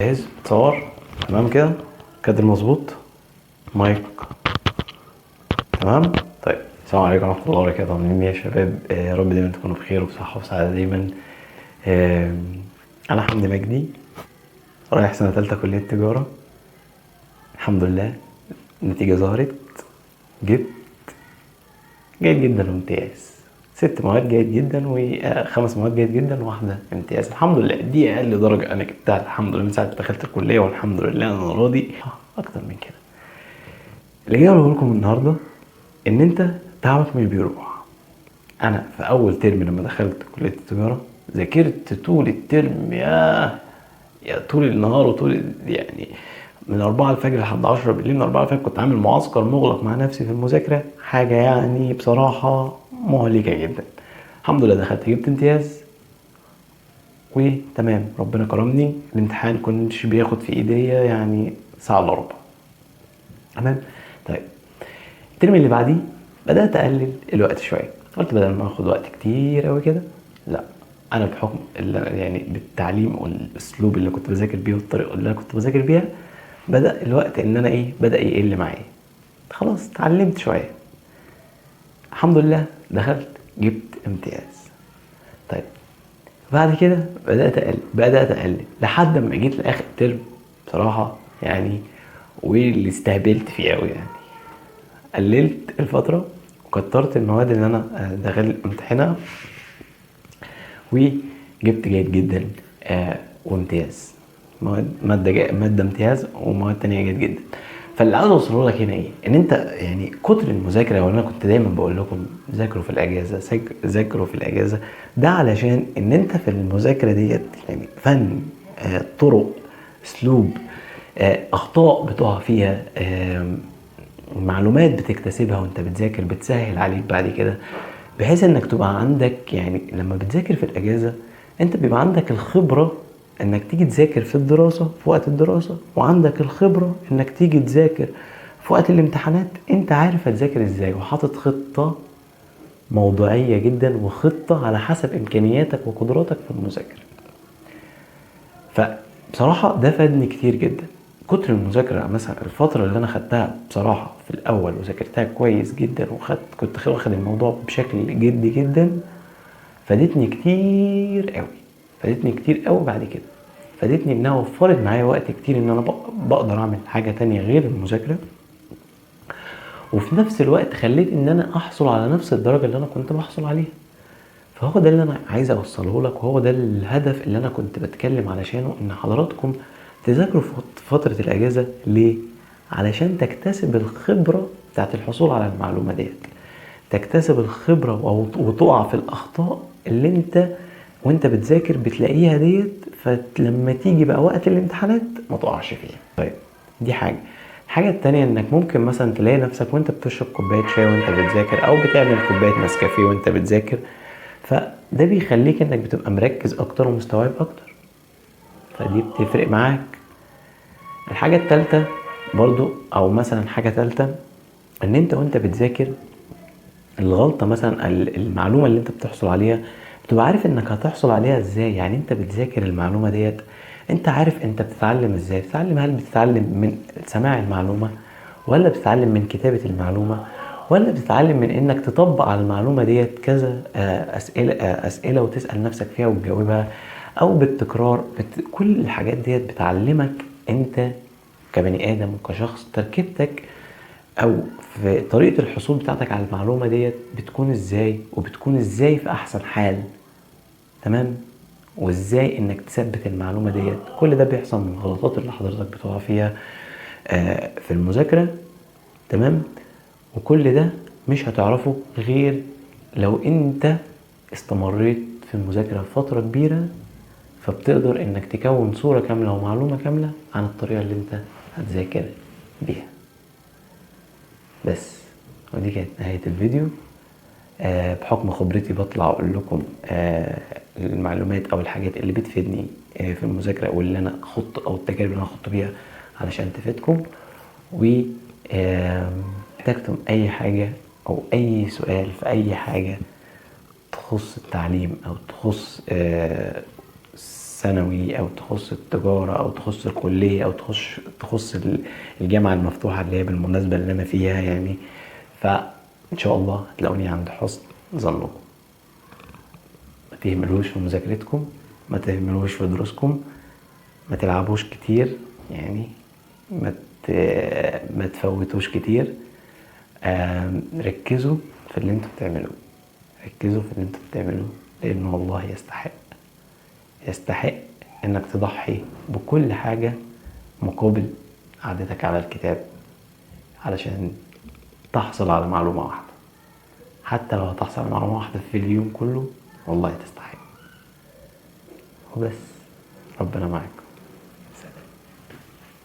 جاهز تصور تمام كده، كادر مظبوط، مايك تمام. طيب السلام عليكم ورحمه الله وبركاته، عاملين ايه يا شباب؟ يا رب دايما تكونوا بخير وبصحه وسعاده دايما. آه انا حمدي مجدي، رايح سنه ثالثه كليه تجاره. الحمد لله النتيجه ظهرت، جبت جيد جدا وامتياز. 6 مواد جيد جدا و5 مواد جيد جدا وواحده امتياز. الحمد لله دي اقل درجه انا جبتها الحمد لله من ساعه ما دخلت الكليه، والحمد لله انا راضي. اكتر من كده اللي جاي اقوله لكم النهارده ان انت تعبك مش بيروح. انا في اول ترم لما دخلت كليه التجاره ذاكرت طول الترم، يا طول النهار وطول يعني من 4 الفجر لحد 10 بالليل. من 4 الفجر كنت عامل معسكر مغلق مع نفسي في المذاكره، حاجه يعني بصراحه مهلكه جدا. الحمد لله دخلت جبت امتياز وتمام، ربنا كرمني. الامتحان كنتش بياخد في ايديا يعني ساعه الا ربع. تمام. طيب الترم اللي بعديه بدات اقلل الوقت شويه، قلت بدل ما اخد وقت كتير قوي كده، لا انا بحكم يعني بالتعليم والاسلوب اللي كنت بذاكر بيه والطريقه اللي انا كنت بذاكر بيها، بدا الوقت ان انا بدا يقل معايا. خلاص اتعلمت شويه، الحمد لله دخلت جبت امتياز. طيب بعد كده بدات اقلل لحد ما جيت لاخر ترم بصراحه يعني، واللي استهبلت فيه قوي يعني. قللت الفتره وكترت المواد اللي انا داخل امتحانها، وجبت جيد جدا وامتياز. مادة امتياز ومواد تانية جيد جدا. فاللي عاوز اوصله لك هنا ان انت يعني كتر المذاكره، وانا كنت دايما بقول لكم ذاكروا في الاجازه، ذاكروا في الاجازه، ده علشان ان انت في المذاكره ديت يعني فن، طرق، اسلوب، اخطاء بتقع فيها، معلومات بتكتسبها وانت بتذاكر بتسهل عليك بعد كده، بحيث انك تبقى عندك يعني لما بتذاكر في الاجازه انت بيبقى عندك الخبره انك تيجي تذاكر في الدراسه في وقت الدراسه، وعندك الخبره انك تيجي تذاكر في وقت الامتحانات. انت عارف هتذاكر ازاي وحاطط خطه موضوعيه جدا وخطه على حسب امكانياتك وقدراتك في المذاكره. فبصراحه ده فادني كتير جدا. كتر المذاكره مثلا الفتره اللي انا خدتها بصراحه في الاول وذاكرتها كويس جدا كنت واخد الموضوع بشكل جدي جدا، فادتني كتير قوي، فادتني كتير قوي بعد كده. فادتني انها وفرت معايا وقت كتير ان انا بقدر اعمل حاجه تانية غير المذاكره، وفي نفس الوقت خليت ان انا احصل على نفس الدرجه اللي انا كنت بحصل عليها. فهو ده اللي انا عايز اوصله لك، وهو ده الهدف اللي انا كنت بتكلم علشانه، ان حضراتكم تذاكروا في فتره الاجازه. ليه؟ علشان تكتسب الخبره بتاعت الحصول على المعلومه ديت، تكتسب الخبره وتقع في الاخطاء اللي انت وانت بتذاكر بتلاقيها ديت، فلما تيجي بقى وقت الامتحانات ما تقعش فيها. طيب دي الحاجة التانية انك ممكن مثلا تلاقي نفسك وانت بتشرب كوباية شاي وانت بتذاكر، او بتعمل كوباية نسكافيه وانت بتذاكر، فده بيخليك انك بتبقى مركز اكتر ومستوعب اكتر، فدي بتفرق معاك. الحاجة التالتة برضو، او مثلا حاجة تالتة، ان انت وانت بتذاكر الغلطة مثلا المعلومة اللي انت بتحصل عليها بتبقى عارف انك هتحصل عليها ازاي. يعني انت بتذاكر المعلومة ديت، انت عارف انت بتتعلم ازاي. بتتعلم، هل بتتعلم من سماع المعلومة، ولا بتتعلم من كتابة المعلومة، ولا بتتعلم من انك تطبق على المعلومة ديت كذا اسئلة وتسأل نفسك فيها وتجاوبها، او بالتكرار. كل الحاجات ديت بتعلمك انت كبني ادم وكشخص تركيبتك، او في طريقة الحصول بتاعتك على المعلومة ديت بتكون ازاي، وبتكون ازاي في احسن حال. تمام. وازاي انك تثبت المعلومة ديت. كل ده بيحصل من الغلطات اللي حضرتك بتقع فيها في المذاكرة. تمام. وكل ده مش هتعرفه غير لو انت استمريت في المذاكرة فترة كبيرة، فبتقدر انك تكون صورة كاملة ومعلومة كاملة عن الطريقة اللي انت هتذاكر بيها. بس ودي كانت نهاية الفيديو. بحكم خبرتي بطلع اقول لكم المعلومات او الحاجات اللي بتفيدني في المذاكرة، واللي انا خدت او التجارب اللي انا خدت بيها علشان تفيدكم. و احتاجتم اي حاجة او اي سؤال في اي حاجة تخص التعليم او تخص الثانوي او تخص التجارة او تخص الكلية او تخص الجامعة المفتوحة اللي هي بالمناسبة اللي انا فيها يعني. فان شاء الله هتلاقوني عند حسن ظنكم. ما تهملوش في مذاكرتكم، ما تهملوش في دروسكم، ما تلعبوش كتير يعني، ما تفوتوش كتير. ركزوا في اللي انتوا بتعملوه، ركزوا في اللي انتوا بتعملوه، لانه والله يستحق انك تضحي بكل حاجة مقابل قعدتك على الكتاب علشان تحصل على معلومة واحدة. حتى لو هتحصل على معلومة واحدة في اليوم كله والله تستحق. وبس، ربنا معاك.